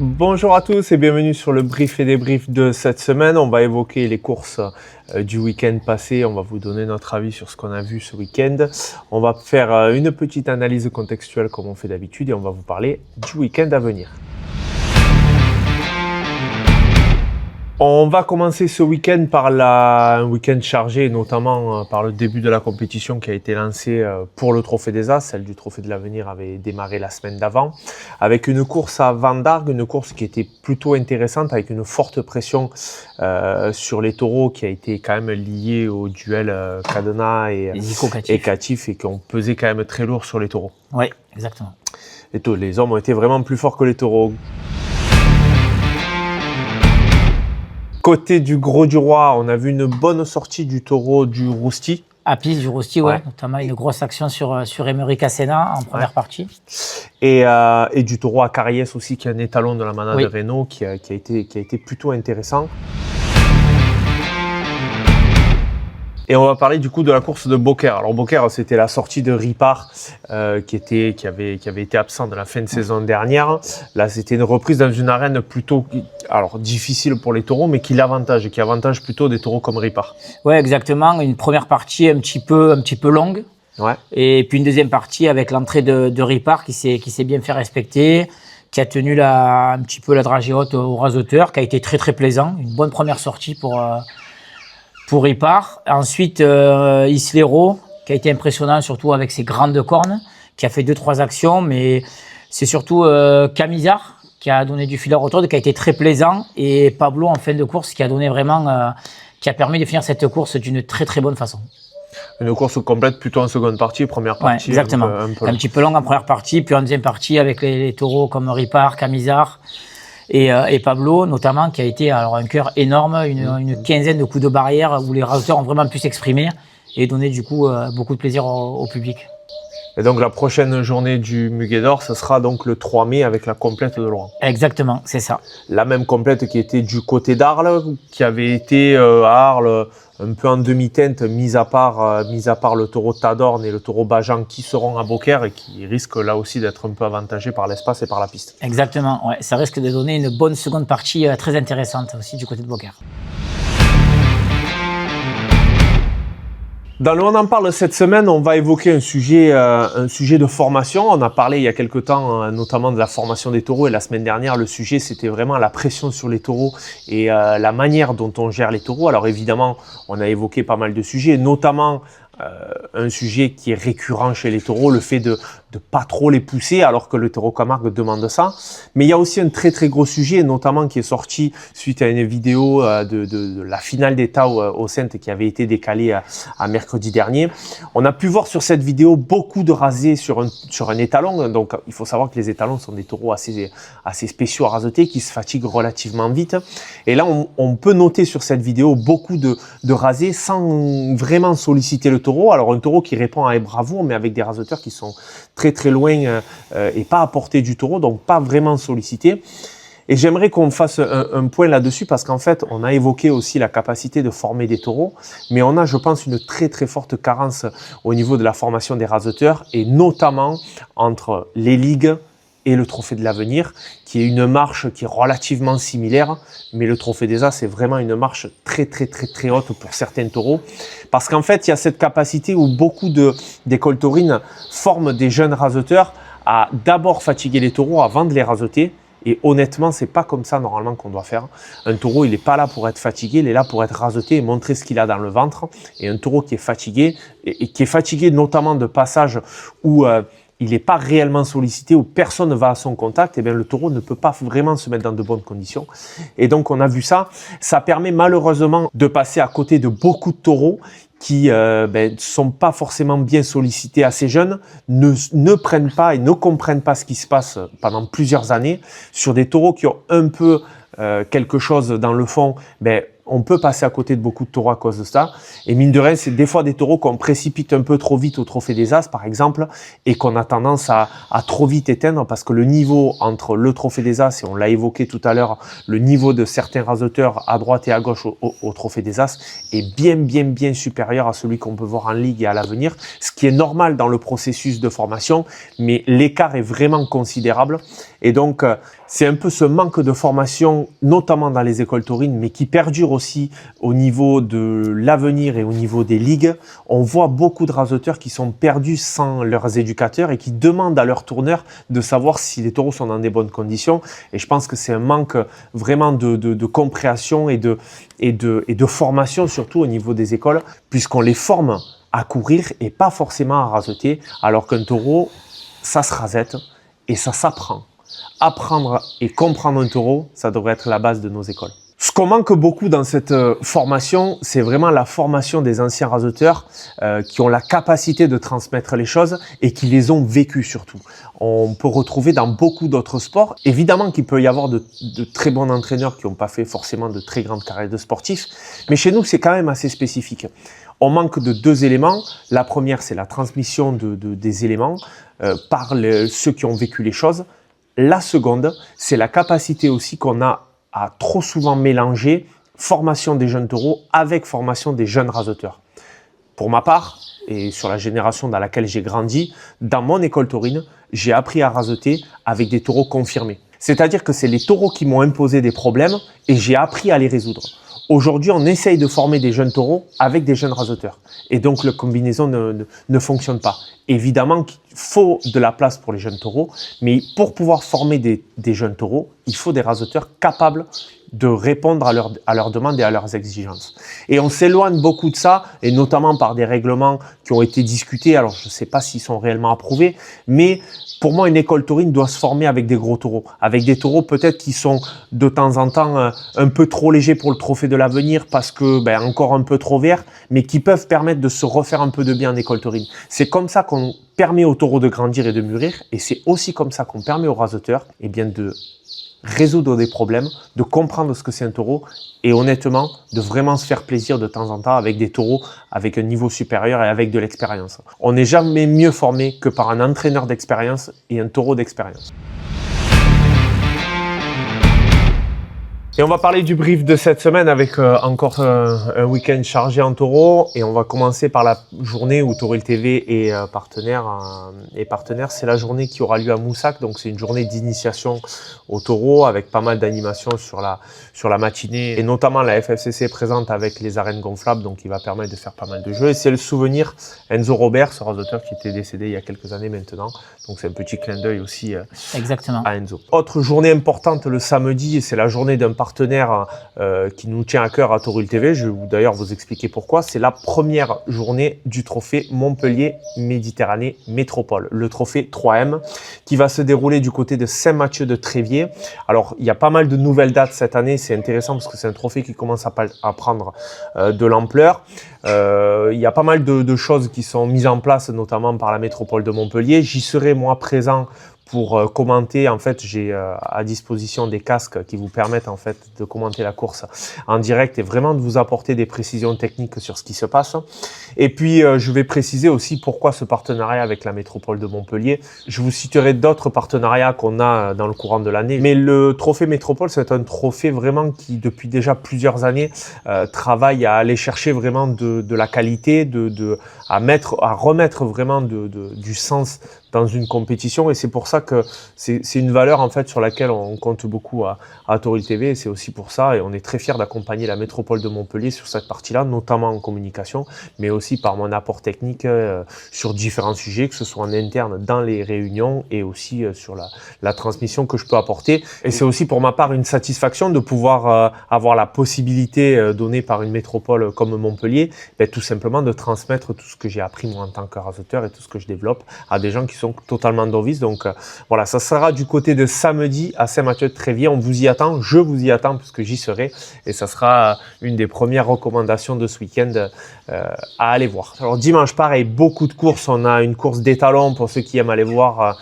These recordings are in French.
Bonjour à tous et bienvenue sur le brief et débrief de cette semaine. On va évoquer les courses du week-end passé. On va vous donner notre avis sur ce qu'on a vu ce week-end. On va faire une petite analyse contextuelle comme on fait d'habitude et on va vous parler du week-end à venir. On va commencer ce week-end par un week-end chargé, notamment par le début de la compétition qui a été lancée pour le Trophée des As. Celle du Trophée de l'Avenir avait démarré la semaine d'avant, avec une course à Vendargues, une course qui était plutôt intéressante, avec une forte pression sur les taureaux qui a été quand même liée au duel Cadena et Catif et qui ont pesé quand même très lourd sur les taureaux. Oui, exactement. Les hommes ont été vraiment plus forts que les taureaux. Côté du Gros du Roi, on a vu une bonne sortie du taureau du Rousti. À piste du Rousti, ouais. Notamment une grosse action sur Emery Cassena en première partie. Et du taureau à Cariès aussi, qui est un étalon de la manade de Renault, qui a été plutôt intéressant. Et on va parler du coup de la course de Beaucaire. Alors Beaucaire, c'était la sortie de Ripart qui avait été absent de la fin de saison dernière. Là, c'était une reprise dans une arène plutôt difficile pour les taureaux, mais qui avantage plutôt des taureaux comme Ripart. Ouais, exactement. Une première partie un petit peu longue. Ouais. Et puis une deuxième partie avec l'entrée de Ripart qui s'est bien fait respecter, qui a tenu un petit peu la dragée haute au rasoteur, qui a été très très plaisant. Une bonne première sortie pour Ripart. Ensuite, Islero, qui a été impressionnant, surtout avec ses grandes cornes, qui a fait 2-3 actions, mais c'est surtout Camisard qui a donné du fil à retordre, qui a été très plaisant, et Pablo en fin de course qui a donné vraiment, qui a permis de finir cette course d'une très très bonne façon. Une course complète plutôt en seconde partie, première partie. Ouais, exactement. Un petit peu longue en première partie, puis en deuxième partie avec les taureaux comme Ripart, Camisard. Et Pablo, notamment, qui a été un cœur énorme, une quinzaine de coups de barrière où les rasoteurs ont vraiment pu s'exprimer et donner du coup beaucoup de plaisir au public. Et donc la prochaine journée du Muguet d'Or, ce sera donc le 3 mai avec la complète de Laurent. Exactement, c'est ça. La même complète qui était du côté d'Arles, qui avait été à Arles un peu en demi-teinte, mis à part le taureau Tadorne et le taureau Bajan qui seront à Beaucaire et qui risquent là aussi d'être un peu avantagés par l'espace et par la piste. Exactement, ouais. Ça risque de donner une bonne seconde partie très intéressante aussi du côté de Beaucaire. Dans le On en parle cette semaine, on va évoquer un sujet de formation. On a parlé il y a quelque temps notamment de la formation des taureaux et la semaine dernière, le sujet c'était vraiment la pression sur les taureaux et la manière dont on gère les taureaux. Alors évidemment, on a évoqué pas mal de sujets, notamment un sujet qui est récurrent chez les taureaux, le fait de pas trop les pousser alors que le taureau Camargue demande ça. Mais il y a aussi un très très gros sujet, notamment qui est sorti suite à une vidéo de la finale des Tau au Centre qui avait été décalée à mercredi dernier. On a pu voir sur cette vidéo beaucoup de rasés sur un étalon. Donc il faut savoir que les étalons sont des taureaux assez spéciaux à raseter qui se fatiguent relativement vite. Et là on peut noter sur cette vidéo beaucoup de rasés sans vraiment solliciter le taureau. Alors un taureau qui répond à bravoure mais avec des raseteurs qui sont très très loin et pas à portée du taureau, donc pas vraiment sollicité. Et j'aimerais qu'on fasse un point là-dessus parce qu'en fait, on a évoqué aussi la capacité de former des taureaux, mais on a, je pense, une très très forte carence au niveau de la formation des raseteurs et notamment entre les ligues et le Trophée de l'Avenir, qui est une marche qui est relativement similaire, mais le Trophée des As, c'est vraiment une marche très très très très haute pour certains taureaux, parce qu'en fait, il y a cette capacité où beaucoup d'écoles taurines forment des jeunes raseteurs à d'abord fatiguer les taureaux avant de les raseter, et honnêtement, c'est pas comme ça normalement qu'on doit faire. Un taureau, il est pas là pour être fatigué, il est là pour être raseté et montrer ce qu'il a dans le ventre, et un taureau qui est fatigué, et qui est fatigué notamment de passages où il n'est pas réellement sollicité, où personne ne va à son contact, et bien le taureau ne peut pas vraiment se mettre dans de bonnes conditions. Et donc on a vu ça. Ça permet malheureusement de passer à côté de beaucoup de taureaux qui sont pas forcément bien sollicités assez jeunes, ne prennent pas et ne comprennent pas ce qui se passe pendant plusieurs années. Sur des taureaux qui ont un peu quelque chose dans le fond, on peut passer à côté de beaucoup de taureaux à cause de ça. Et mine de rien, c'est des fois des taureaux qu'on précipite un peu trop vite au Trophée des As, par exemple, et qu'on a tendance à trop vite éteindre parce que le niveau entre le Trophée des As, et on l'a évoqué tout à l'heure, le niveau de certains raseteurs à droite et à gauche au Trophée des As est bien supérieur à celui qu'on peut voir en ligue et à l'avenir, ce qui est normal dans le processus de formation, mais l'écart est vraiment considérable. Et donc, c'est un peu ce manque de formation, notamment dans les écoles taurines, mais qui perdure aussi au niveau de l'avenir et au niveau des ligues. On voit beaucoup de raseteurs qui sont perdus sans leurs éducateurs et qui demandent à leurs tourneurs de savoir si les taureaux sont dans des bonnes conditions. Et je pense que c'est un manque vraiment de compréhension et de formation, surtout au niveau des écoles, puisqu'on les forme à courir et pas forcément à raseter, alors qu'un taureau, ça se rasette et ça s'apprend. Apprendre et comprendre un taureau, ça devrait être la base de nos écoles. Ce qu'on manque beaucoup dans cette formation, c'est vraiment la formation des anciens raseteurs qui ont la capacité de transmettre les choses et qui les ont vécues surtout. On peut retrouver dans beaucoup d'autres sports. Évidemment qu'il peut y avoir de très bons entraîneurs qui n'ont pas fait forcément de très grandes carrières de sportifs, mais chez nous, c'est quand même assez spécifique. On manque de 2 éléments. La première, c'est la transmission des éléments par ceux qui ont vécu les choses. La seconde, c'est la capacité aussi qu'on a à trop souvent mélanger formation des jeunes taureaux avec formation des jeunes raseteurs. Pour ma part, et sur la génération dans laquelle j'ai grandi, dans mon école taurine, j'ai appris à raseter avec des taureaux confirmés. C'est-à-dire que c'est les taureaux qui m'ont imposé des problèmes et j'ai appris à les résoudre. Aujourd'hui, on essaye de former des jeunes taureaux avec des jeunes raseteurs. Et donc, la combinaison ne fonctionne pas. Évidemment qu'il faut de la place pour les jeunes taureaux, mais pour pouvoir former des jeunes taureaux, il faut des raseteurs capables de répondre à leurs demandes et à leurs exigences. Et on s'éloigne beaucoup de ça, et notamment par des règlements qui ont été discutés. Alors, je ne sais pas s'ils sont réellement approuvés, mais pour moi, une école taurine doit se former avec des gros taureaux, avec des taureaux peut-être qui sont de temps en temps un peu trop légers pour le trophée de l'avenir parce que encore un peu trop verts, mais qui peuvent permettre de se refaire un peu de bien en école taurine. C'est comme ça qu'on permet aux taureaux de grandir et de mûrir, et c'est aussi comme ça qu'on permet aux raseteurs de résoudre des problèmes, de comprendre ce que c'est un taureau et honnêtement de vraiment se faire plaisir de temps en temps avec des taureaux avec un niveau supérieur et avec de l'expérience. On n'est jamais mieux formé que par un entraîneur d'expérience et un taureau d'expérience. Et on va parler du brief de cette semaine avec encore un week-end chargé en taureau. Et on va commencer par la journée où Tauril TV est partenaire. C'est la journée qui aura lieu à Moussac. Donc c'est une journée d'initiation au taureau avec pas mal d'animations sur la matinée. Et notamment la FFCC présente avec les arènes gonflables. Donc il va permettre de faire pas mal de jeux. Et c'est le souvenir Enzo Robert, ce raseteur qui était décédé il y a quelques années maintenant. Donc c'est un petit clin d'œil aussi Exactement. à Enzo. Autre journée importante le samedi, c'est la journée d'un partenaire qui nous tient à cœur à Tauril TV. Je vais d'ailleurs vous expliquer pourquoi. C'est la première journée du trophée Montpellier Méditerranée Métropole, le trophée 3M, qui va se dérouler du côté de Saint-Mathieu-de-Tréviers. Alors, il y a pas mal de nouvelles dates cette année. C'est intéressant parce que c'est un trophée qui commence à prendre de l'ampleur. Il y a pas mal de choses qui sont mises en place, notamment par la métropole de Montpellier. J'y serai moi présent pour commenter. En fait, j'ai à disposition des casques qui vous permettent en fait de commenter la course en direct et vraiment de vous apporter des précisions techniques sur ce qui se passe. Et puis, je vais préciser aussi pourquoi ce partenariat avec la métropole de Montpellier. Je vous citerai d'autres partenariats qu'on a dans le courant de l'année. Mais le trophée métropole, c'est un trophée vraiment qui, depuis déjà plusieurs années, travaille à aller chercher vraiment de la qualité, à remettre vraiment du sens dans une compétition, et c'est pour ça que c'est une valeur en fait sur laquelle on compte beaucoup à Tauril TV, et c'est aussi pour ça, et on est très fiers d'accompagner la métropole de Montpellier sur cette partie-là, notamment en communication, mais aussi par mon apport technique sur différents sujets, que ce soit en interne dans les réunions et aussi sur la transmission que je peux apporter. Et c'est aussi pour ma part une satisfaction de pouvoir avoir la possibilité donnée par une métropole comme Montpellier, tout simplement de transmettre tout ce que j'ai appris moi en tant que raseteur et tout ce que je développe à des gens qui sont totalement novices. Donc voilà, ça sera du côté de samedi à Saint-Mathieu-de-Tréviers. On vous y attend, je vous y attends puisque j'y serai et ça sera une des premières recommandations de ce week-end à aller voir. Alors dimanche, pareil, beaucoup de courses. On a une course d'étalons pour ceux qui aiment aller voir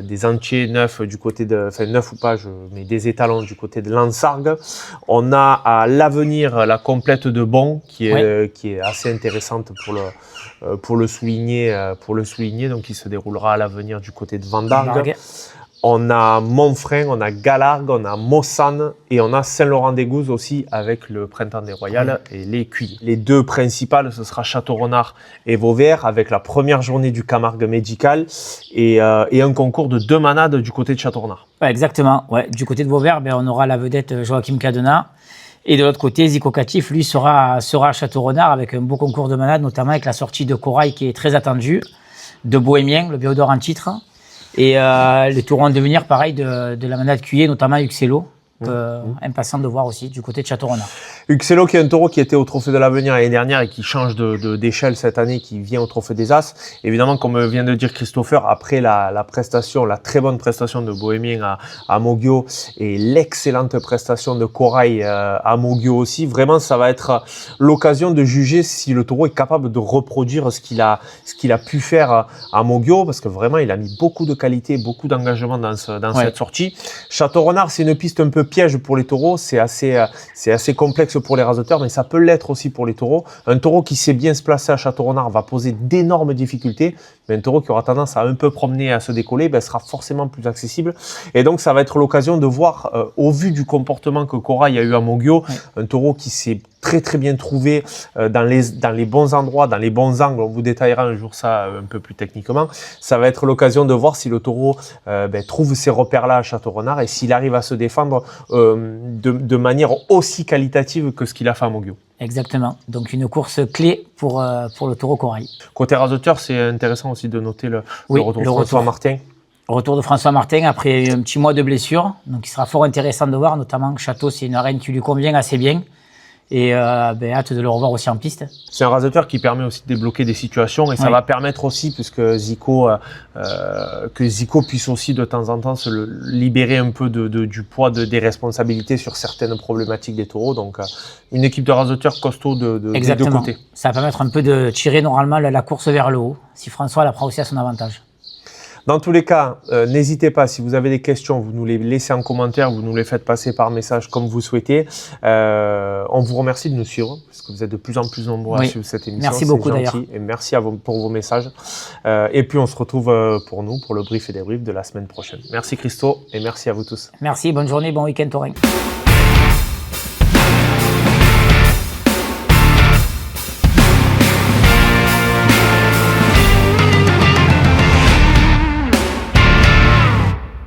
des entiers neufs du côté de, enfin neufs ou pas, mais des étalons du côté de Lansargues. On a à l'avenir la complète de Bon qui est assez intéressante pour le souligner, donc qui se déroulera à l'avenir du côté de Vendargues. On a Montfrein, on a Galargues, on a Mossane et on a Saint-Laurent-des-Gouzes aussi avec le Printemps des Royales et les Cuits. Les deux principales, ce sera Château-Renard et Vauvert avec la première journée du Camargue médical et un concours de 2 manades du côté de Château-Renard. Ouais, exactement. Ouais. Du côté de Vauvert, on aura la vedette Joachim Cadena. Et de l'autre côté, Zico Catif, lui, sera à Château-Renard avec un beau concours de manades, notamment avec la sortie de Corail qui est très attendue, de Bohémien, le Béodor en titre. Et les tours en devenir, pareil, de la manade Cuillé, notamment Uxello, impatient de voir aussi du côté de Château-Renard. Uxello qui est un taureau qui était au Trophée de l'Avenir l'année dernière et qui change d'échelle cette année, qui vient au Trophée des As. Évidemment, comme vient de dire Christopher, après la prestation, la très bonne prestation de Bohémien à Moguio et l'excellente prestation de Corail à Moguio aussi, vraiment ça va être l'occasion de juger si le taureau est capable de reproduire ce qu'il a pu faire à Moguio, parce que vraiment il a mis beaucoup de qualité, beaucoup d'engagement dans cette sortie. Château-Renard, c'est une piste un peu piège pour les taureaux, c'est assez complexe pour les raseteurs, mais ça peut l'être aussi pour les taureaux. Un taureau qui sait bien se placer à Château-Renard va poser d'énormes difficultés, mais un taureau qui aura tendance à un peu promener, à se décoller, sera forcément plus accessible. Et donc, ça va être l'occasion de voir, au vu du comportement que Corail a eu à Moguio, un taureau qui s'est très très bien trouvé dans les bons endroits, dans les bons angles. On vous détaillera un jour ça un peu plus techniquement. Ça va être l'occasion de voir si le taureau trouve ces repères-là à Château-Renard et s'il arrive à se défendre de manière aussi qualitative que ce qu'il a fait à Moguio. Exactement. Donc une course clé pour le taureau Corail. Côté raseteur, c'est intéressant aussi de noter le retour de François Martin. Retour de François Martin après un petit mois de blessure. Donc il sera fort intéressant de voir, notamment que Château, c'est une arène qui lui convient assez bien. Et hâte de le revoir aussi en piste. C'est un raseteur qui permet aussi de débloquer des situations et ça va permettre aussi, puisque Zico puisse aussi de temps en temps se libérer un peu du poids des responsabilités sur certaines problématiques des taureaux. Donc une équipe de raseteurs costaud des deux côtés. Ça va permettre un peu de tirer normalement la course vers le haut, si François la prend aussi à son avantage. Dans tous les cas, n'hésitez pas, si vous avez des questions, vous nous les laissez en commentaire, vous nous les faites passer par message comme vous souhaitez. On vous remercie de nous suivre, parce que vous êtes de plus en plus nombreux à suivre cette émission. Merci beaucoup d'ailleurs. Et merci à vous pour vos messages. Et puis on se retrouve pour le brief et débrief de la semaine prochaine. Merci Christo et merci à vous tous. Merci, bonne journée, bon week-end Taurin.